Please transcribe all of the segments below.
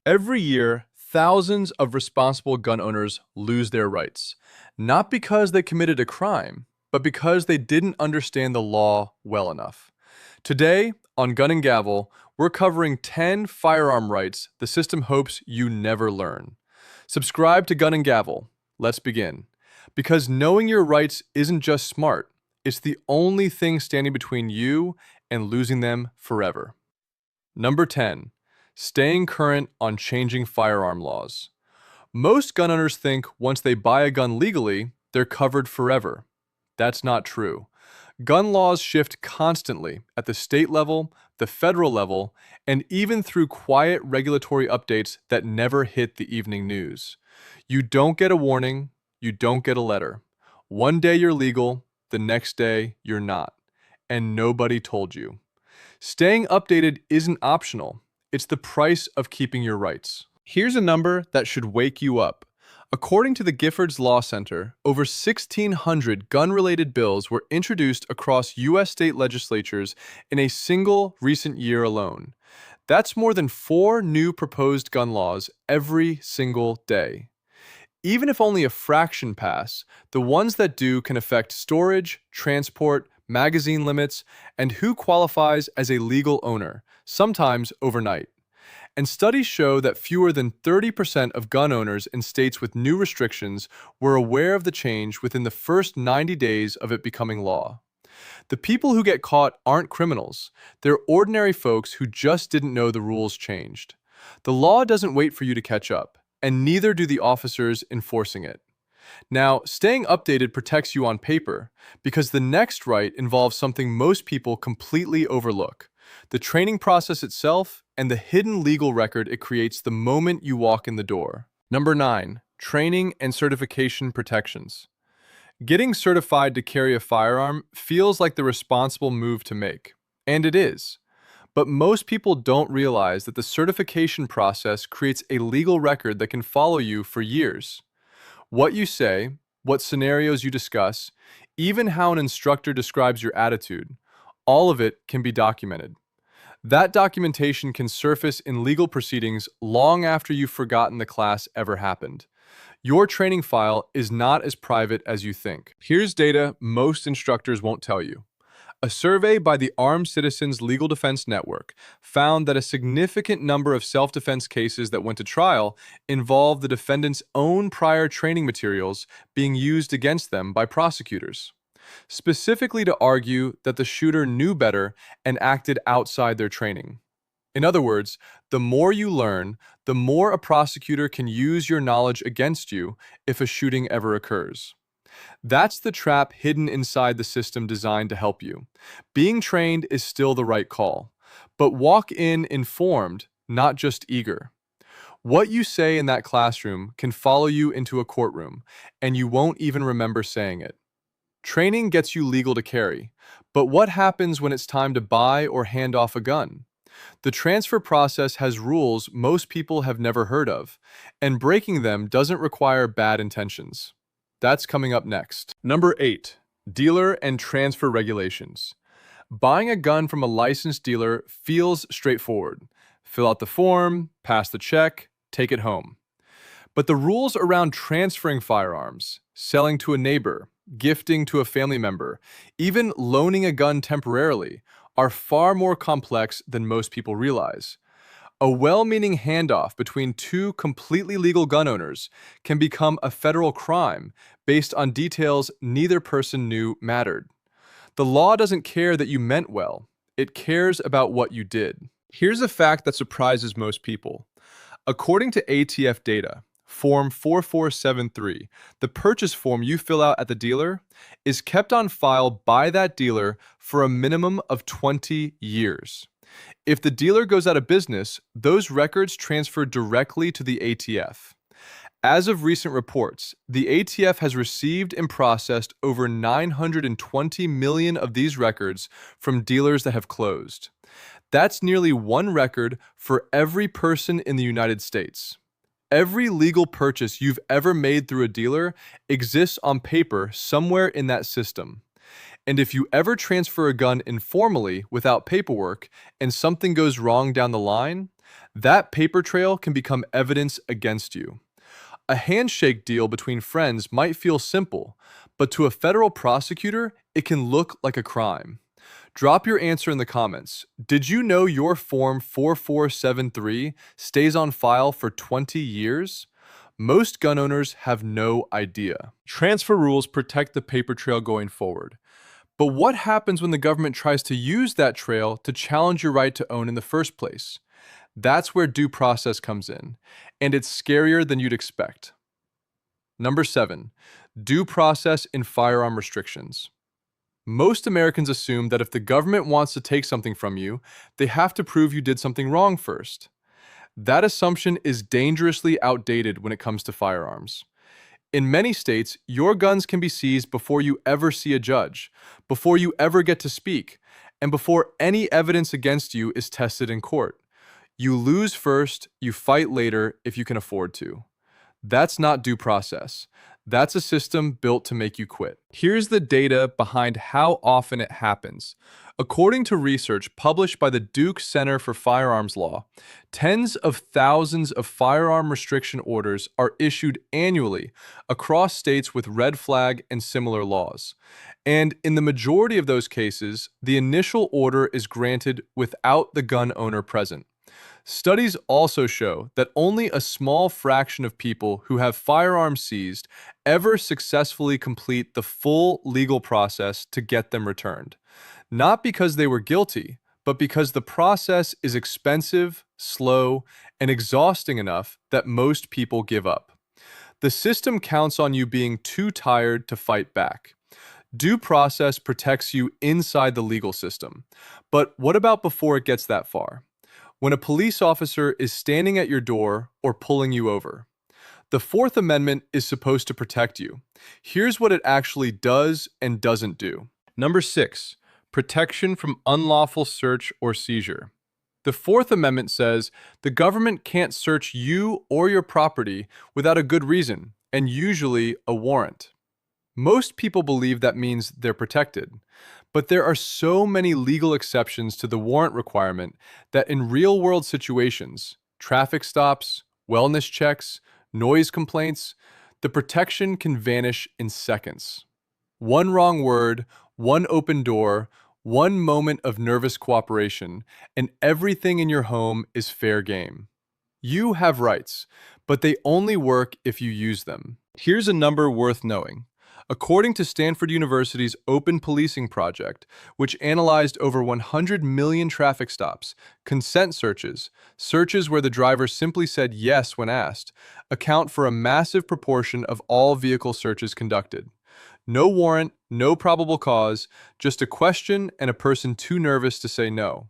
Every year, thousands of responsible gun owners lose their rights, not because they committed a crime, but because they didn't understand the law well enough. Today, on Gun and Gavel, we're covering 10 firearm rights the system hopes you never learn. Subscribe to Gun and Gavel. Let's begin. Because knowing your rights isn't just smart, it's the only thing standing between you and losing them forever. Number 10. Staying current on changing firearm laws. Most gun owners think once they buy a gun legally, they're covered forever. That's not true. Gun laws shift constantly at the state level, the federal level, and even through quiet regulatory updates that never hit the evening news. You don't get a warning, you don't get a letter. One day you're legal, the next day you're not. And nobody told you. Staying updated isn't optional. It's the price of keeping your rights. Here's a number that should wake you up. According to the Giffords Law Center, over 1,600 gun-related bills were introduced across U.S. state legislatures in a single recent year alone. That's more than 4 new proposed gun laws every single day. Even if only a fraction pass, the ones that do can affect storage, transport, magazine limits, and who qualifies as a legal owner, sometimes overnight. And studies show that fewer than 30% of gun owners in states with new restrictions were aware of the change within the first 90 days of it becoming law. The people who get caught aren't criminals. They're ordinary folks who just didn't know the rules changed. The law doesn't wait for you to catch up, and neither do the officers enforcing it. Now, staying updated protects you on paper, because the next right involves something most people completely overlook: the training process itself and the hidden legal record it creates the moment you walk in the door. Number 9. Training and certification protections. Getting certified to carry a firearm feels like the responsible move to make, and it is. But most people don't realize that the certification process creates a legal record that can follow you for years. What you say, what scenarios you discuss, even how an instructor describes your attitude, all of it can be documented. That documentation can surface in legal proceedings long after you've forgotten the class ever happened. Your training file is not as private as you think. Here's data most instructors won't tell you. A survey by the Armed Citizens Legal Defense Network found that a significant number of self-defense cases that went to trial involved the defendant's own prior training materials being used against them by prosecutors, specifically to argue that the shooter knew better and acted outside their training. In other words, the more you learn, the more a prosecutor can use your knowledge against you if a shooting ever occurs. That's the trap hidden inside the system designed to help you. Being trained is still the right call, but walk in informed, not just eager. What you say in that classroom can follow you into a courtroom, and you won't even remember saying it. Training gets you legal to carry, but what happens when it's time to buy or hand off a gun? The transfer process has rules most people have never heard of, and breaking them doesn't require bad intentions. That's coming up next. Number 8. Dealer and transfer regulations. Buying a gun from a licensed dealer feels straightforward. Fill out the form, pass the check, take it home. But the rules around transferring firearms, selling to a neighbor, gifting to a family member, even loaning a gun temporarily, are far more complex than most people realize. A well-meaning handoff between 2 completely legal gun owners can become a federal crime based on details neither person knew mattered. The law doesn't care that you meant well. It cares about what you did. Here's a fact that surprises most people. According to ATF data, Form 4473, the purchase form you fill out at the dealer, is kept on file by that dealer for a minimum of 20 years. If the dealer goes out of business, those records transfer directly to the ATF. As of recent reports, the ATF has received and processed over 920 million of these records from dealers that have closed. That's nearly 1 record for every person in the United States. Every legal purchase you've ever made through a dealer exists on paper somewhere in that system. And if you ever transfer a gun informally without paperwork and something goes wrong down the line, That paper trail can become evidence against you. A handshake deal between friends might feel simple, but to a federal prosecutor, it can look like a crime. Drop your answer in the comments. Did you know your Form 4473 stays on file for 20 years? Most gun owners have no idea. Transfer rules protect the paper trail going forward. But what happens when the government tries to use that trail to challenge your right to own in the first place? That's where due process comes in, and it's scarier than you'd expect. Number 7, due process in firearm restrictions. Most Americans assume that if the government wants to take something from you, they have to prove you did something wrong first. That assumption is dangerously outdated when it comes to firearms. In many states, your guns can be seized before you ever see a judge, before you ever get to speak, and before any evidence against you is tested in court. You lose first, you fight later if you can afford to. That's not due process. That's a system built to make you quit. Here's the data behind how often it happens. According to research published by the Duke Center for Firearms Law, tens of thousands of firearm restriction orders are issued annually across states with red flag and similar laws. And in the majority of those cases, the initial order is granted without the gun owner present. Studies also show that only a small fraction of people who have firearms seized ever successfully complete the full legal process to get them returned. Not because they were guilty, but because the process is expensive, slow, and exhausting enough that most people give up. The system counts on you being too tired to fight back. Due process protects you inside the legal system. But what about before it gets that far? When a police officer is standing at your door or pulling you over. The Fourth Amendment is supposed to protect you. Here's what it actually does and doesn't do. Number 6, protection from unlawful search or seizure. The Fourth Amendment says the government can't search you or your property without a good reason, and usually a warrant. Most people believe that means they're protected. But there are so many legal exceptions to the warrant requirement that in real-world situations, traffic stops, wellness checks, noise complaints, the protection can vanish in seconds. One wrong word, one open door, one moment of nervous cooperation, and everything in your home is fair game. You have rights, but they only work if you use them. Here's a number worth knowing. According to Stanford University's Open Policing Project, which analyzed over 100 million traffic stops, consent searches, searches where the driver simply said yes when asked, account for a massive proportion of all vehicle searches conducted. No warrant, no probable cause, just a question and a person too nervous to say no.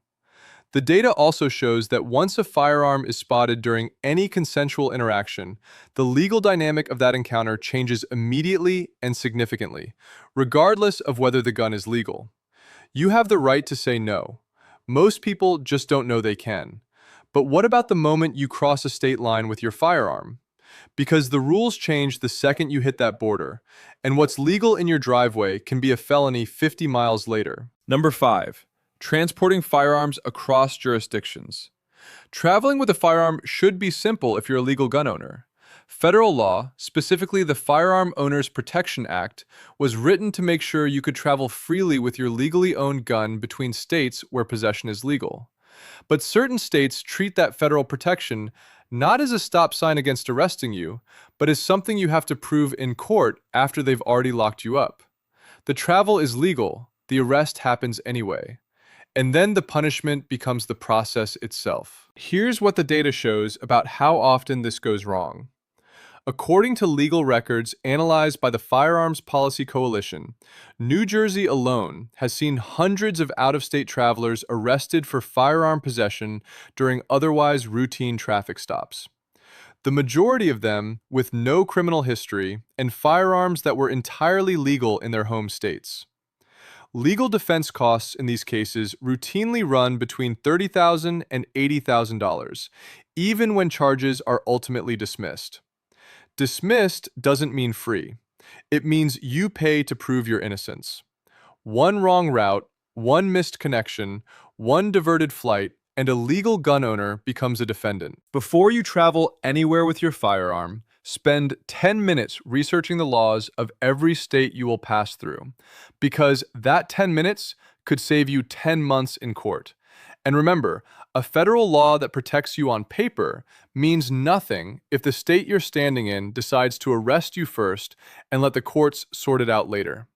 The data also shows that once a firearm is spotted during any consensual interaction, the legal dynamic of that encounter changes immediately and significantly, regardless of whether the gun is legal. You have the right to say no. Most people just don't know they can. But what about the moment you cross a state line with your firearm? Because the rules change the second you hit that border, and what's legal in your driveway can be a felony 50 miles later. Number 5. Transporting firearms across jurisdictions. Traveling with a firearm should be simple if you're a legal gun owner. Federal law, specifically the Firearm Owners Protection Act, was written to make sure you could travel freely with your legally owned gun between states where possession is legal. But certain states treat that federal protection not as a stop sign against arresting you, but as something you have to prove in court after they've already locked you up. The travel is legal, the arrest happens anyway. And then the punishment becomes the process itself. Here's what the data shows about how often this goes wrong. According to legal records analyzed by the Firearms Policy Coalition, New Jersey alone has seen hundreds of out-of-state travelers arrested for firearm possession during otherwise routine traffic stops. The majority of them with no criminal history and firearms that were entirely legal in their home states. Legal defense costs in these cases routinely run between $30,000 and $80,000, even when charges are ultimately dismissed. Dismissed doesn't mean free. It means you pay to prove your innocence. One wrong route, one missed connection, one diverted flight, and a legal gun owner becomes a defendant. Before you travel anywhere with your firearm, spend 10 minutes researching the laws of every state you will pass through, because that 10 minutes could save you 10 months in court. And remember, a federal law that protects you on paper means nothing if the state you're standing in decides to arrest you first and let the courts sort it out later.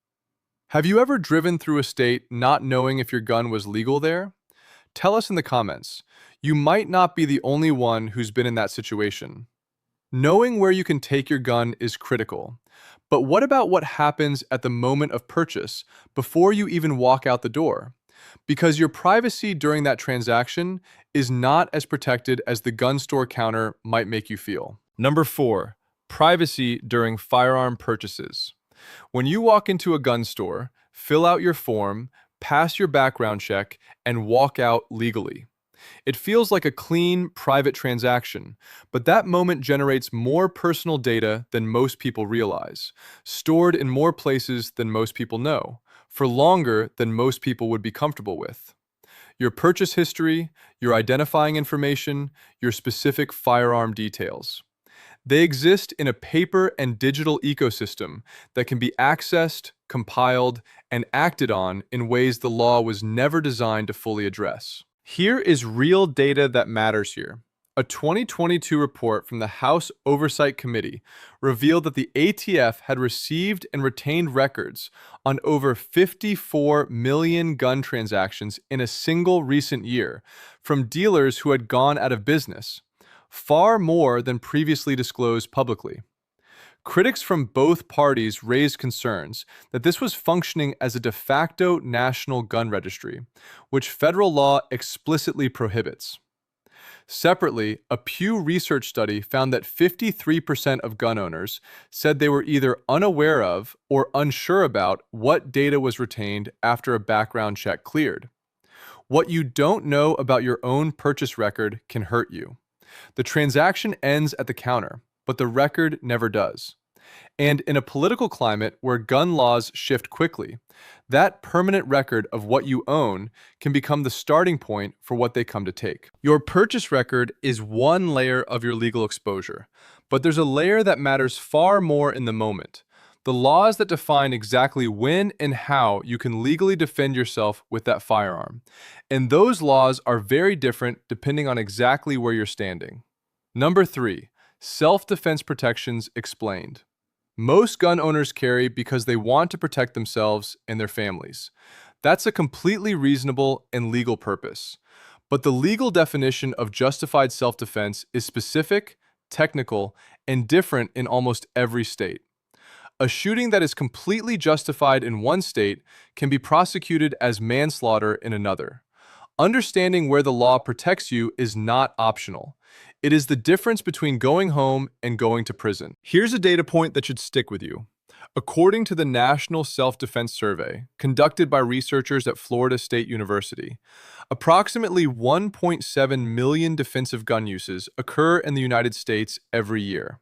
Have you ever driven through a state not knowing if your gun was legal there? Tell us in the comments. You might not be the only one who's been in that situation. Knowing where you can take your gun is critical. But what about what happens at the moment of purchase, before you even walk out the door? Because your privacy during that transaction is not as protected as the gun store counter might make you feel. Number 4, privacy during firearm purchases. When you walk into a gun store, fill out your form, pass your background check, and walk out legally. It feels like a clean, private transaction, but that moment generates more personal data than most people realize, stored in more places than most people know, for longer than most people would be comfortable with. Your purchase history, your identifying information, your specific firearm details. They exist in a paper and digital ecosystem that can be accessed, compiled, and acted on in ways the law was never designed to fully address. Here is real data that matters here. A 2022 report from the House Oversight Committee revealed that the ATF had received and retained records on over 54 million gun transactions in a single recent year from dealers who had gone out of business, far more than previously disclosed publicly. Critics from both parties raised concerns that this was functioning as a de facto national gun registry, which federal law explicitly prohibits. Separately, a Pew Research study found that 53% of gun owners said they were either unaware of or unsure about what data was retained after a background check cleared. What you don't know about your own purchase record can hurt you. The transaction ends at the counter, but the record never does. And in a political climate where gun laws shift quickly, that permanent record of what you own can become the starting point for what they come to take. Your purchase record is one layer of your legal exposure, but there's a layer that matters far more in the moment. The laws that define exactly when and how you can legally defend yourself with that firearm. And those laws are very different depending on exactly where you're standing. Number 3, self-defense protections explained. Most gun owners carry because they want to protect themselves and their families. That's a completely reasonable and legal purpose. But the legal definition of justified self-defense is specific, technical, and different in almost every state. A shooting that is completely justified in one state can be prosecuted as manslaughter in another. Understanding where the law protects you is not optional. It is the difference between going home and going to prison. Here's a data point that should stick with you. According to the National Self-Defense Survey, conducted by researchers at Florida State University, approximately 1.7 million defensive gun uses occur in the United States every year.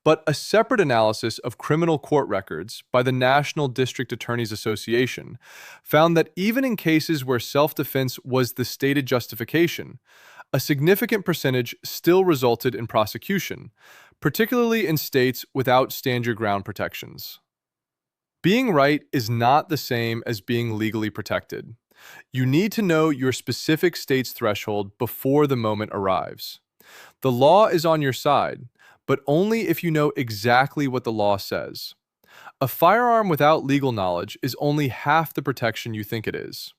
But a separate analysis of criminal court records by the National District Attorneys Association found that even in cases where self-defense was the stated justification, a significant percentage still resulted in prosecution, particularly in states without stand-your-ground protections. Being right is not the same as being legally protected. You need to know your specific state's threshold before the moment arrives. The law is on your side, but only if you know exactly what the law says. A firearm without legal knowledge is only half the protection you think it is.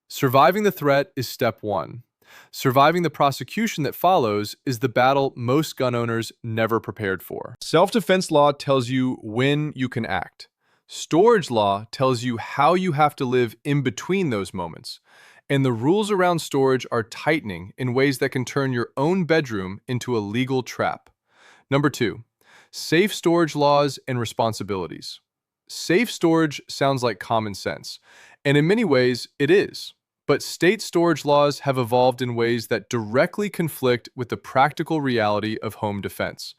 Surviving the threat is step 1. Surviving the prosecution that follows is the battle most gun owners never prepared for. Self-defense law tells you when you can act. Storage law tells you how you have to live in between those moments. And the rules around storage are tightening in ways that can turn your own bedroom into a legal trap. Number 2, safe storage laws and responsibilities. Safe storage sounds like common sense, and in many ways it is. But state storage laws have evolved in ways that directly conflict with the practical reality of home defense.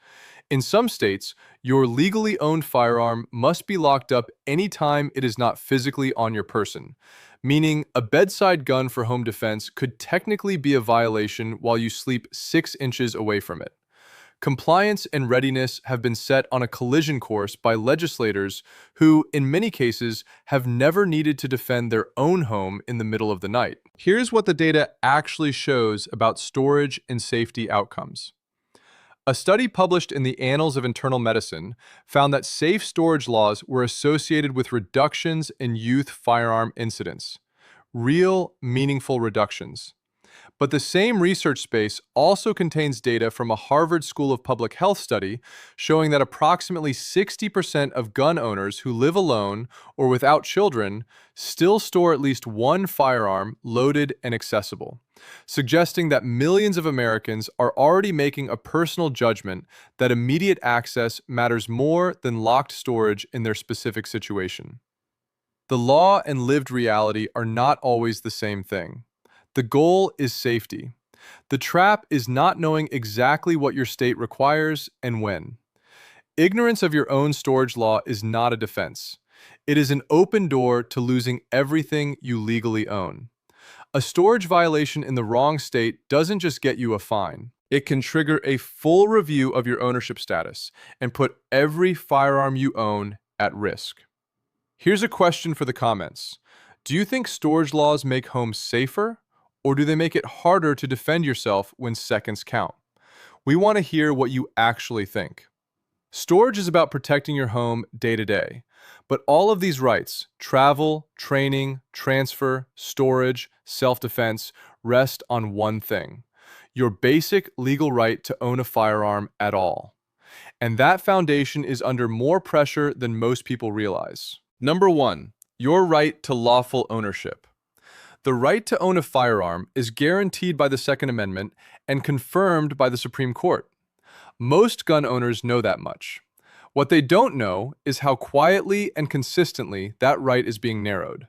In some states, your legally owned firearm must be locked up anytime it is not physically on your person, meaning a bedside gun for home defense could technically be a violation while you sleep 6 inches away from it. Compliance and readiness have been set on a collision course by legislators who, in many cases, have never needed to defend their own home in the middle of the night. Here's what the data actually shows about storage and safety outcomes. A study published in the Annals of Internal Medicine found that safe storage laws were associated with reductions in youth firearm incidents. Real, meaningful reductions. But the same research space also contains data from a Harvard School of Public Health study showing that approximately 60% of gun owners who live alone or without children still store at least one firearm loaded and accessible, suggesting that millions of Americans are already making a personal judgment that immediate access matters more than locked storage in their specific situation. The law and lived reality are not always the same thing. The goal is safety. The trap is not knowing exactly what your state requires and when. Ignorance of your own storage law is not a defense. It is an open door to losing everything you legally own. A storage violation in the wrong state doesn't just get you a fine. It can trigger a full review of your ownership status and put every firearm you own at risk. Here's a question for the comments. Do you think storage laws make homes safer? Or do they make it harder to defend yourself when seconds count? We want to hear what you actually think. Storage is about protecting your home day to day, but all of these rights, travel, training, transfer, storage, self-defense, rest on one thing: your basic legal right to own a firearm at all. And that foundation is under more pressure than most people realize. Number 1, your right to lawful ownership. The right to own a firearm is guaranteed by the Second Amendment and confirmed by the Supreme Court. Most gun owners know that much. What they don't know is how quietly and consistently that right is being narrowed.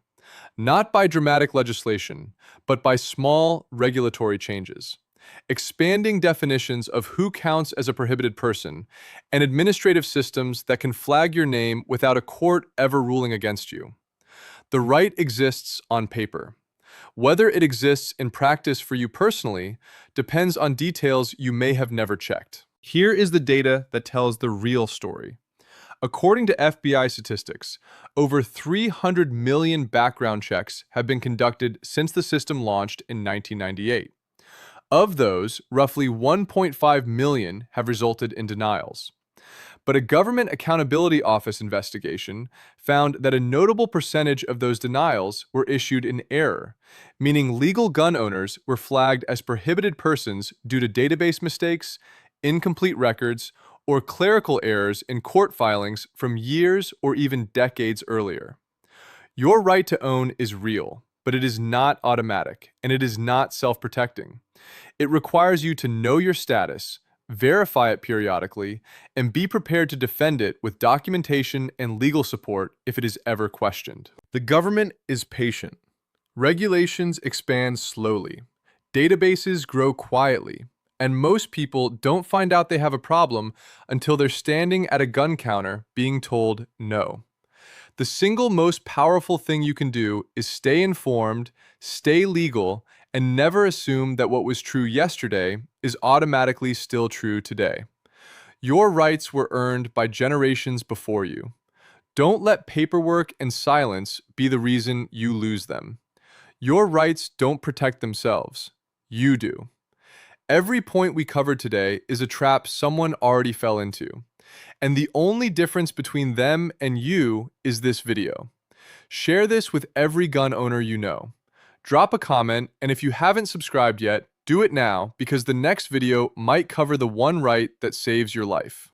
Not by dramatic legislation, but by small regulatory changes. Expanding definitions of who counts as a prohibited person, and administrative systems that can flag your name without a court ever ruling against you. The right exists on paper. Whether it exists in practice for you personally depends on details you may have never checked. Here is the data that tells the real story. According to FBI statistics, over 300 million background checks have been conducted since the system launched in 1998. Of those, roughly 1.5 million have resulted in denials. But a Government Accountability Office investigation found that a notable percentage of those denials were issued in error, meaning legal gun owners were flagged as prohibited persons due to database mistakes, incomplete records, or clerical errors in court filings from years or even decades earlier. Your right to own is real, but it is not automatic, and it is not self-protecting. It requires you to know your status, verify it periodically, and be prepared to defend it with documentation and legal support if it is ever questioned. The government is patient. Regulations expand slowly. Databases grow quietly. And most people don't find out they have a problem until they're standing at a gun counter being told no. The single most powerful thing you can do is stay informed, stay legal, and never assume that what was true yesterday is automatically still true today. Your rights were earned by generations before you. Don't let paperwork and silence be the reason you lose them. Your rights don't protect themselves. You do. Every point we covered today is a trap someone already fell into. And the only difference between them and you is this video. Share this with every gun owner you know. Drop a comment, and if you haven't subscribed yet, do it now because the next video might cover the one right that saves your life.